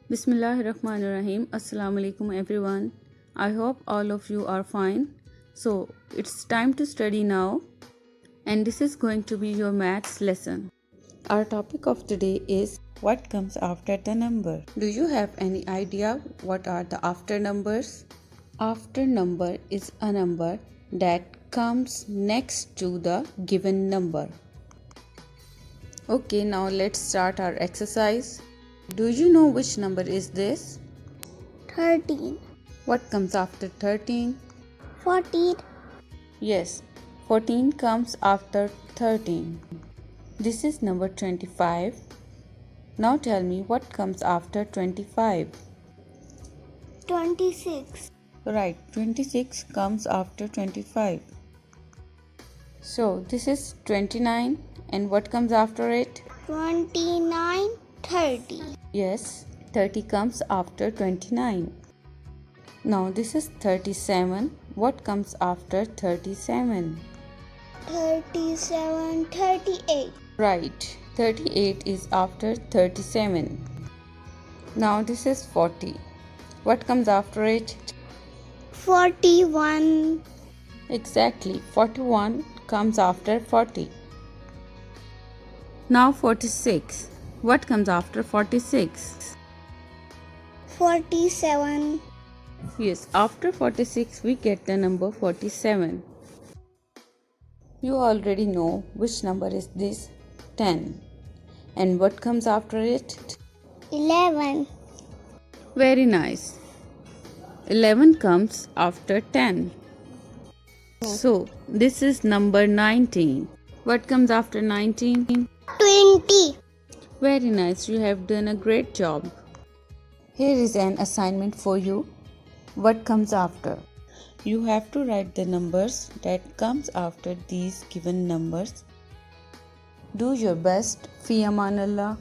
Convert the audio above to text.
Bismillahirrahmanirrahim. Assalamu alaikum everyone. I hope all of you are fine. So it's time to study now, and this is going to be your maths lesson. Our topic of today is what comes after the number. Do you have any idea what are the after numbers? After number is a number that comes next to the given number. Okay, now let's start our exercise. Do you know which number is this? 13, What comes after 13? 14, Yes, 14 comes after 13. This is number 25. Now tell me what comes after 25. 26, Right, 26 comes after 25. So this is 29, and what comes after it? 29, 30, Yes, 30 comes after 29. Now this is 37. What comes after 37? 37, 38, Right, 38 is after 37. Now this is 40. What comes after it? 41, Exactly, 41 comes after 40. Now 46. What comes after 46? 47, Yes, after 46 we get the number 47. You already know which number is this? 10. And what comes after it? 11, Very nice. 11 comes after 10. So, this is number 19. What comes after 19? 20, Very nice. You have done a great job. Here is an assignment for you. What comes after? You have to write the numbers that comes after these given numbers. Do your best. Fi aman Allah.